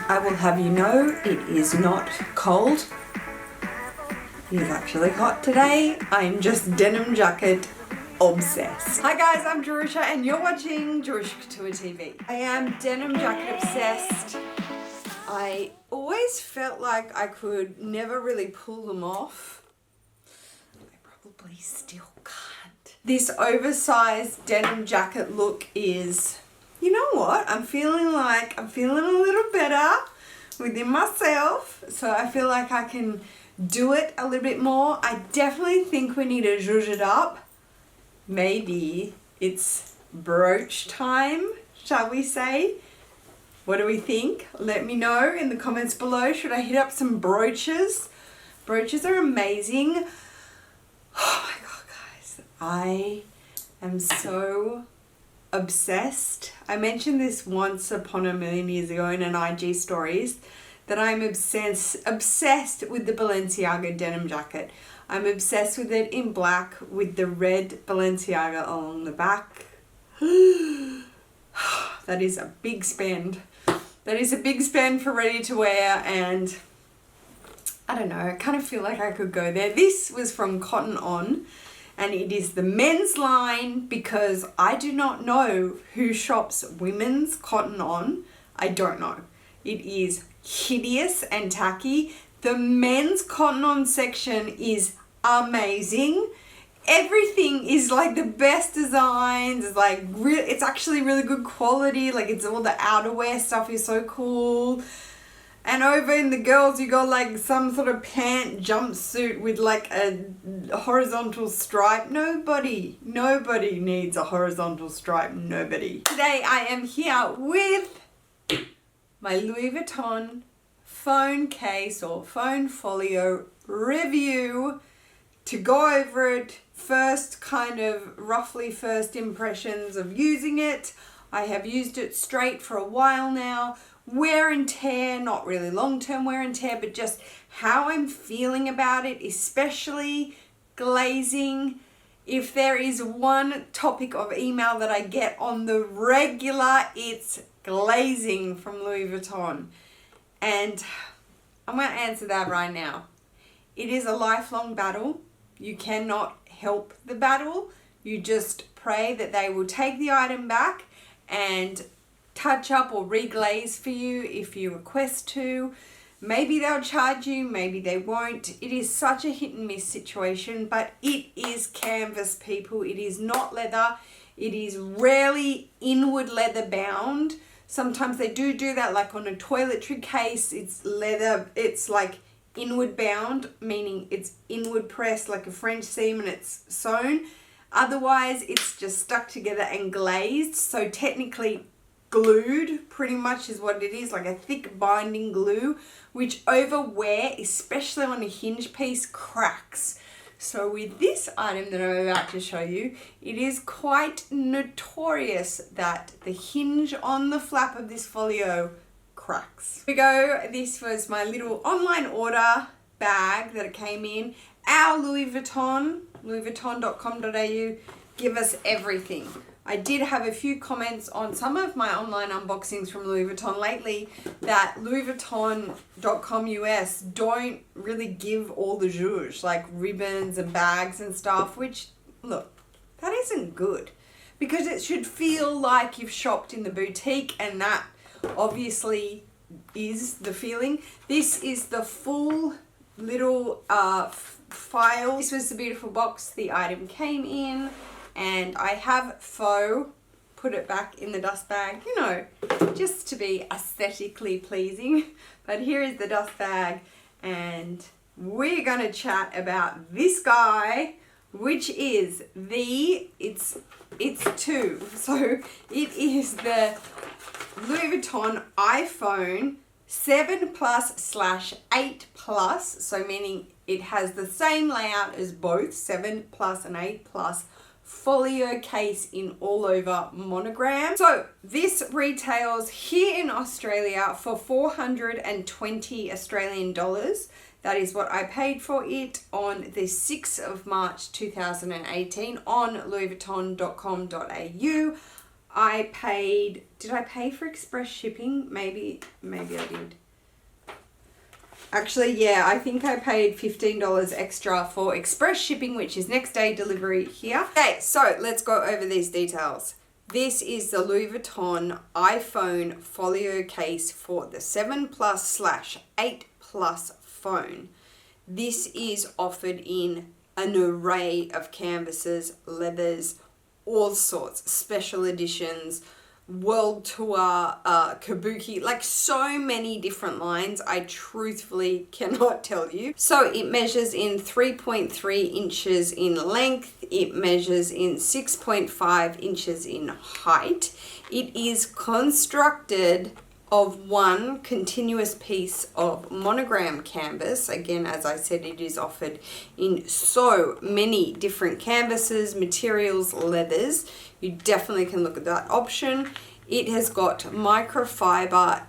I will have you know it is not cold. It is actually hot today. I'm just denim jacket obsessed. Hi guys, I'm Jerusha and you're watching Jerusha Couture TV. I am denim jacket obsessed. I always felt like I could never really pull them off. I probably still can't. This oversized denim jacket look is, you know what? I'm feeling a little better within myself. So I feel like I can do it a little bit more. I definitely think we need to zhuzh it up. Maybe it's brooch time, shall we say? What do we think? Let me know in the comments below. Should I hit up some brooches? Brooches are amazing. Oh my God, guys. I am so obsessed. I mentioned this once upon a million years ago in an IG stories that I'm obsessed with the Balenciaga denim jacket. I'm obsessed with it in black with the red Balenciaga along the back. That is a big spend. That is a big spend for ready to wear, and I don't know, I kind of feel like I could go there. This was from Cotton On, and it is the men's line because I do not know who shops women's Cotton On. I don't know. It is hideous and tacky. The men's Cotton On section is amazing. Everything is like the best designs. It's like it's actually really good quality. Like it's all the outerwear stuff is so cool. And over in the girls, you got like some sort of pant jumpsuit with like a horizontal stripe. Nobody needs a horizontal stripe. Nobody. Today I am here with my Louis Vuitton phone case or phone folio review to go over it. First kind of roughly first impressions of using it. I have used it straight for a while now. Wear and tear, not really long-term wear and tear, but just how I'm feeling about it, especially glazing. If there is one topic of email that I get on the regular, it's glazing from Louis Vuitton. And I'm going to answer that right now. It is a lifelong battle. You cannot help the battle. You just pray that they will take the item back and touch up or reglaze for you if you request to. Maybe they'll charge you, maybe they won't. It is such a hit and miss situation, but it is canvas, people. It is not leather. It is rarely inward leather bound. Sometimes they do that, like on a toiletry case, it's leather, it's like inward bound, meaning it's inward pressed like a French seam and it's sewn. Otherwise, it's just stuck together and glazed. So technically glued pretty much is what it is, like a thick binding glue, which over wear, especially on a hinge piece, cracks. So with this item that I'm about to show you, it is quite notorious that the hinge on the flap of this folio cracks. Here we go. This was my little online order bag that it came in. Our Louis Vuitton, louisvuitton.com.au, give us everything. I did have a few comments on some of my online unboxings from Louis Vuitton lately that louisvuitton.com US don't really give all the zhuzh, like ribbons and bags and stuff, which, look, that isn't good. Because it should feel like you've shopped in the boutique, and that obviously is the feeling. This is the full little file. This was the beautiful box the item came in. And I have faux put it back in the dust bag, you know, just to be aesthetically pleasing. But here is the dust bag, and we're going to chat about this guy, which is it's two. So it is the Louis Vuitton iPhone 7 Plus/8 Plus, so meaning it has the same layout as both 7 Plus and 8 Plus folio case in all over monogram. So this retails here in Australia for 420 Australian dollars. That is what I paid for it on the 6th of March 2018 on louisvuitton.com.au. I paid, did I pay for express shipping? Maybe I did. Actually, yeah, I think I paid $15 extra for express shipping, which is next day delivery here. Okay, so let's go over these details. This is the Louis Vuitton iPhone folio case for the 7 Plus/8 Plus phone. This is offered in an array of canvases, leathers, all sorts, special editions, world tour, kabuki, like so many different lines. I truthfully cannot tell you. So it measures in 3.3 inches in length. It measures in 6.5 inches in height. It is constructed of one continuous piece of monogram canvas. Again, as I said, it is offered in so many different canvases, materials, leathers. You definitely can look at that option. It has got microfiber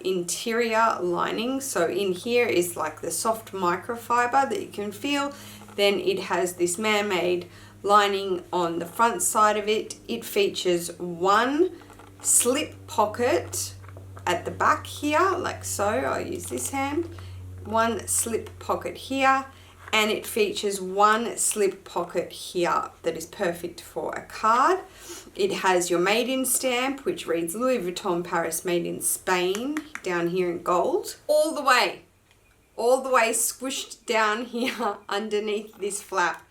interior lining. So in here is like the soft microfiber that you can feel. Then it has this man-made lining on the front side of it. It features one slip pocket at the back here, like so. I'll use this hand. One slip pocket here, and it features one slip pocket here that is perfect for a card. It has your made in stamp, which reads Louis Vuitton Paris, made in Spain, down here in gold. All the way squished down here underneath this flap.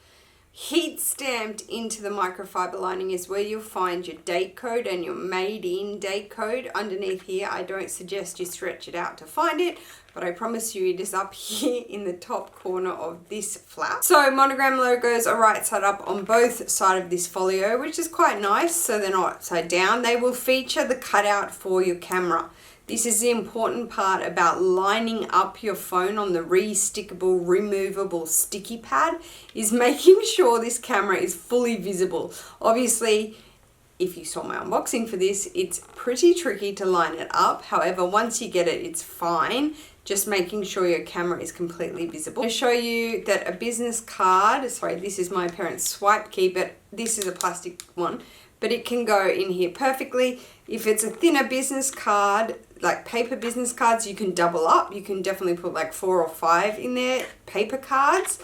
Heat stamped into the microfiber lining is where you'll find your date code and your made in date code underneath here. I don't suggest you stretch it out to find it, but I promise you it is up here in the top corner of this flap. So monogram logos are right side up on both sides of this folio, which is quite nice, so they're not upside down. They will feature the cutout for your camera. This is the important part about lining up your phone on the re-stickable, removable sticky pad, is making sure this camera is fully visible. Obviously, if you saw my unboxing for this, it's pretty tricky to line it up. However, once you get it, it's fine. Just making sure your camera is completely visible. I'll show you that a business card, sorry, this is my parents' swipe key, but this is a plastic one, but it can go in here perfectly. If it's a thinner business card, like paper business cards, you can double up. You can definitely put like 4 or 5 in there, paper cards.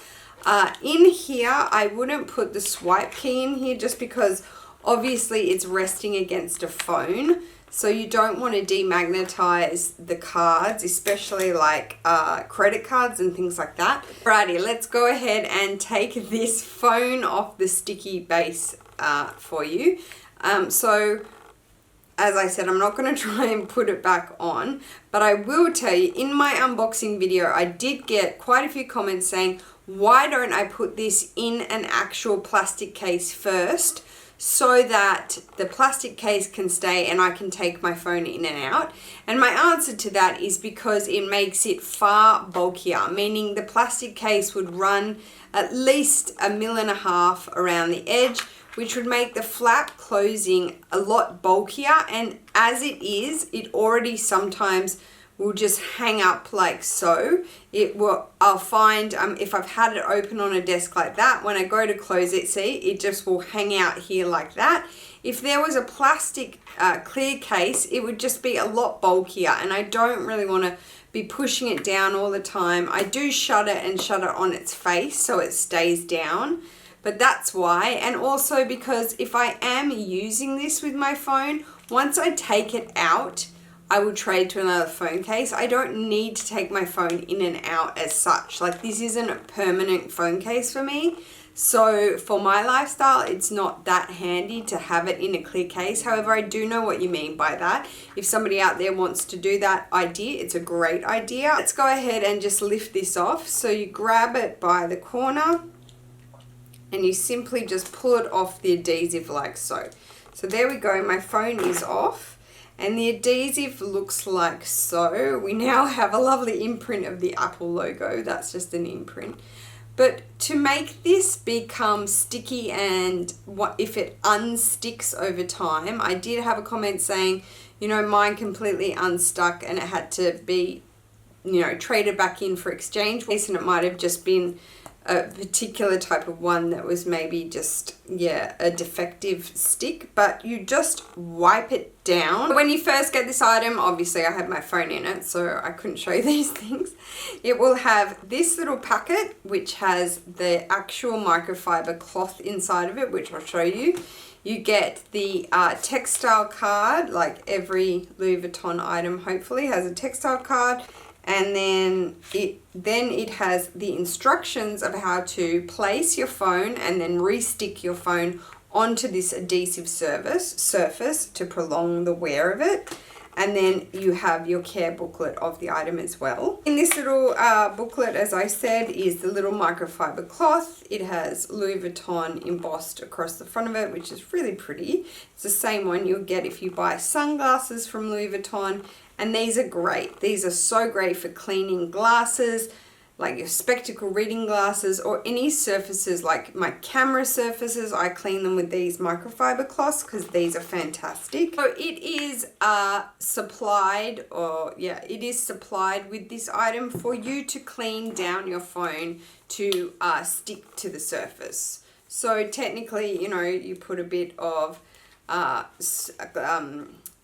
In here, I wouldn't put the swipe key in here just because obviously it's resting against a phone. So you don't want to demagnetize the cards, especially like credit cards and things like that. Alrighty, let's go ahead and take this phone off the sticky base for you. So as I said, I'm not going to try and put it back on, but I will tell you, in my unboxing video, I did get quite a few comments saying, why don't I put this in an actual plastic case first so that the plastic case can stay and I can take my phone in and out? And my answer to that is because it makes it far bulkier, meaning the plastic case would run at least 1.5 mm around the edge, which would make the flap closing a lot bulkier. And as it is, it already sometimes will just hang up like so. I'll find if I've had it open on a desk like that, when I go to close it, see, it just will hang out here like that. If there was a plastic clear case, it would just be a lot bulkier, and I don't really want to be pushing it down all the time. I do shut it and shut it on its face so it stays down. But that's why, and also because if I am using this with my phone, once I take it out, I will trade to another phone case. I don't need to take my phone in and out as such. Like, this isn't a permanent phone case for me. So for my lifestyle, it's not that handy to have it in a clear case. However, I do know what you mean by that. If somebody out there wants to do that idea, it's a great idea. Let's go ahead and just lift this off. So you grab it by the corner, and you simply just pull it off the adhesive like so. So there we go, my phone is off, and the adhesive looks like so. We now have a lovely imprint of the Apple logo. That's just an imprint. But to make this become sticky, and if it unsticks over time, I did have a comment saying, you know, mine completely unstuck and it had to be, you know, traded back in for exchange, and it might have just been a particular type of one that was maybe just, yeah, a defective stick, but you just wipe it down. When you first get this item, obviously I had my phone in it, so I couldn't show you these things. It will have this little packet, which has the actual microfiber cloth inside of it, which I'll show you. You get the textile card, like every Louis Vuitton item hopefully has a textile card. And then it has the instructions of how to place your phone and then re-stick your phone onto this adhesive surface to prolong the wear of it. And then you have your care booklet of the item as well. In this little booklet, as I said, is the little microfiber cloth. It has Louis Vuitton embossed across the front of it, which is really pretty. It's the same one you'll get if you buy sunglasses from Louis Vuitton. And these are great. These are so great for cleaning glasses, like your spectacle reading glasses, or any surfaces like my camera surfaces. I clean them with these microfiber cloths because these are fantastic. So it is supplied with this item for you to clean down your phone to stick to the surface. So technically, you know, you put a bit of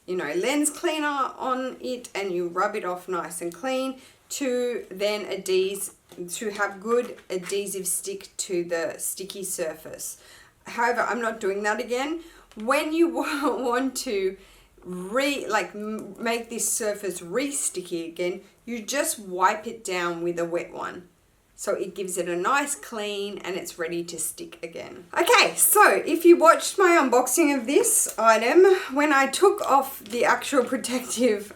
lens cleaner on it and you rub it off nice and clean to then have good adhesive stick to the sticky surface. However, I'm not doing that again. When you want to make this surface re-sticky again, you just wipe it down with a wet one. So it gives it a nice clean and it's ready to stick again. Okay, so if you watched my unboxing of this item, when I took off the actual protective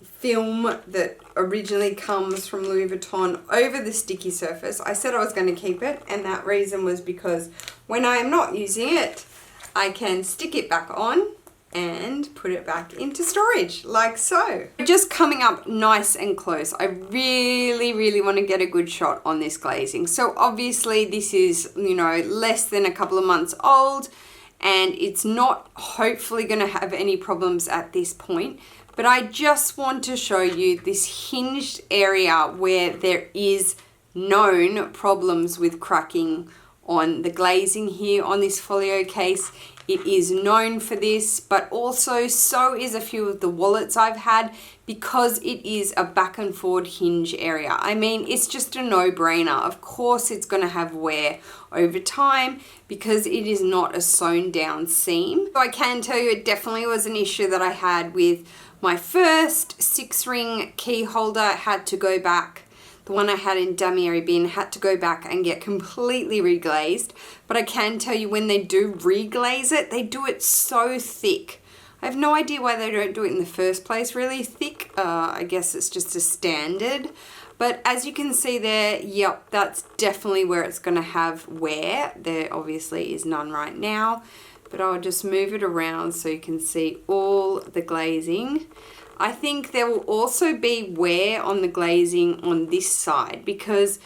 film that originally comes from Louis Vuitton over the sticky surface, I said I was going to keep it, and that reason was because when I am not using it, I can stick it back on and put it back into storage like so. Just coming up nice and close, I really want to get a good shot on this glazing. So obviously this is, you know, less than a couple of months old and it's not hopefully going to have any problems at this point, but I just want to show you this hinged area where there is known problems with cracking on the glazing here on this folio case. It is known for this, but also so is a few of the wallets I've had because it is a back and forward hinge area. I mean, it's just a no-brainer. Of course it's going to have wear over time because it is not a sewn down seam. So I can tell you it definitely was an issue that I had with my first 6-ring key holder. I had to go back. The one I had in Damier bin had to go back and get completely reglazed. But I can tell you when they do reglaze it, they do it so thick. I have no idea why they don't do it in the first place really thick. I guess it's just a standard. But as you can see there, yep, that's definitely where it's going to have wear. There obviously is none right now. But I'll just move it around so you can see all the glazing. I think there will also be wear on the glazing on this side because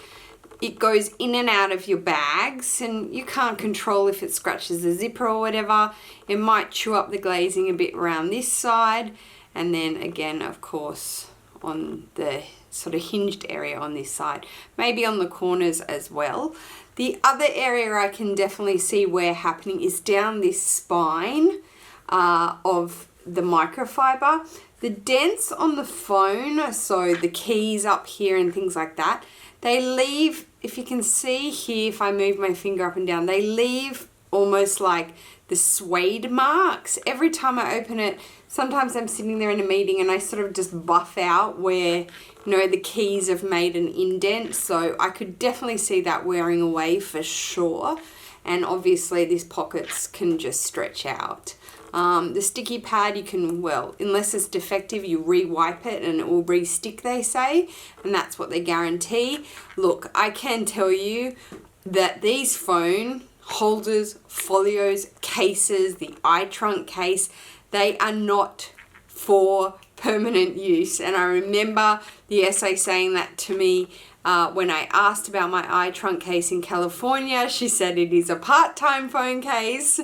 it goes in and out of your bags and you can't control if it scratches the zipper or whatever. It might chew up the glazing a bit around this side, and then again, of course, on the sort of hinged area on this side, maybe on the corners as well. The other area I can definitely see wear happening is down this spine of the microfiber. The dents on the phone, so the keys up here and things like that, they leave, if you can see here, if I move my finger up and down, they leave almost like the suede marks. Every time I open it, sometimes I'm sitting there in a meeting and I sort of just buff out where, you know, the keys have made an indent. So I could definitely see that wearing away for sure. And obviously these pockets can just stretch out. The sticky pad, you can, well, unless it's defective, you re-wipe it and it will re-stick, they say, and that's what they guarantee. Look, I can tell you that these phone holders, folios, cases, the iTrunk case, they are not for permanent use. And I remember the essay saying that to me when I asked about my eye trunk case in California. She said it is a part-time phone case.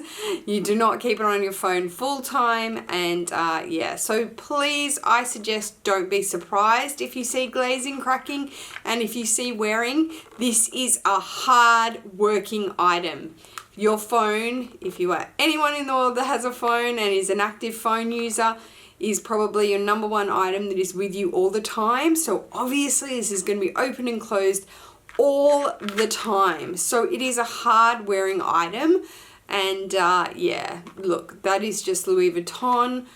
You do not keep it on your phone full-time. And yeah, so please, I suggest don't be surprised if you see glazing cracking and if you see wearing. This is a hard working item. Your phone, if you are anyone in the world that has a phone and is an active phone user, is probably your number one item that is with you all the time. So obviously this is going to be open and closed all the time. So it is a hard wearing item. And yeah, look, that is just Louis Vuitton.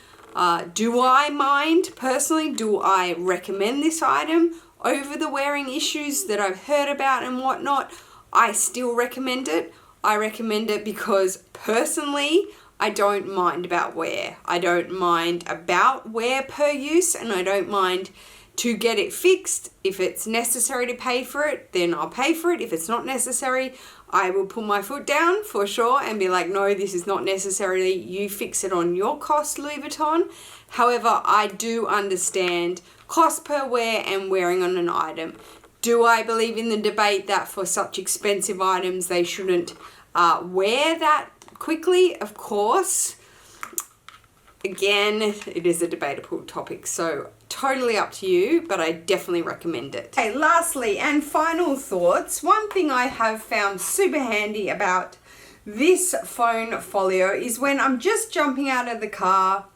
Do I mind personally? Do I recommend this item over the wearing issues that I've heard about and whatnot? I still recommend it. I recommend it because personally, I don't mind about wear. I don't mind about wear per use, and I don't mind to get it fixed. If it's necessary to pay for it, then I'll pay for it. If it's not necessary, I will put my foot down for sure and be like, no, this is not necessary. You fix it on your cost, Louis Vuitton. However, I do understand cost per wear and wearing on an item. Do I believe in the debate that for such expensive items they shouldn't wear that quickly? Of course. Again, it is a debatable topic, so totally up to you, but I definitely recommend it. Okay, lastly and final thoughts. One thing I have found super handy about this phone folio is when I'm just jumping out of the car,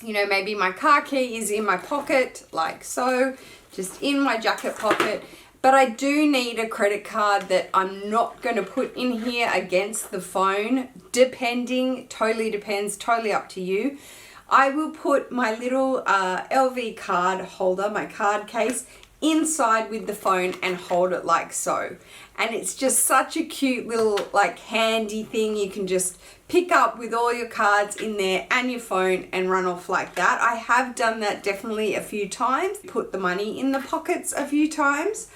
you know, maybe my car key is in my pocket, like so, just in my jacket pocket. But I do need a credit card that I'm not going to put in here against the phone, depending, totally depends, totally up to you. I will put my little LV card holder, my card case, inside with the phone and hold it like so. And it's just such a cute little like handy thing you can just pick up with all your cards in there and your phone and run off like that. I have done that definitely a few times, put the money in the pockets a few times.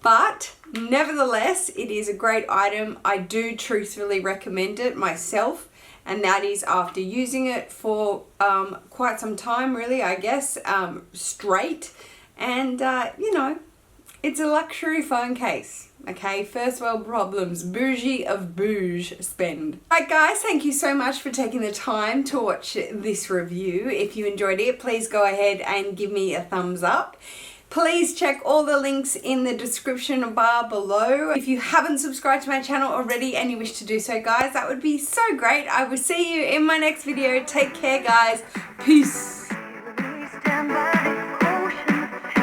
But nevertheless, it is a great item. I do truthfully recommend it myself, and that is after using it for quite some time, really, I guess, straight. And, you know, it's a luxury phone case, okay? First world problems, bougie of bouge spend. Alright guys, thank you so much for taking the time to watch this review. If you enjoyed it, please go ahead and give me a thumbs up. Please check all the links in the description bar below. If you haven't subscribed to my channel already and you wish to do so, guys, that would be so great. I will see you in my next video. Take care, guys. Peace.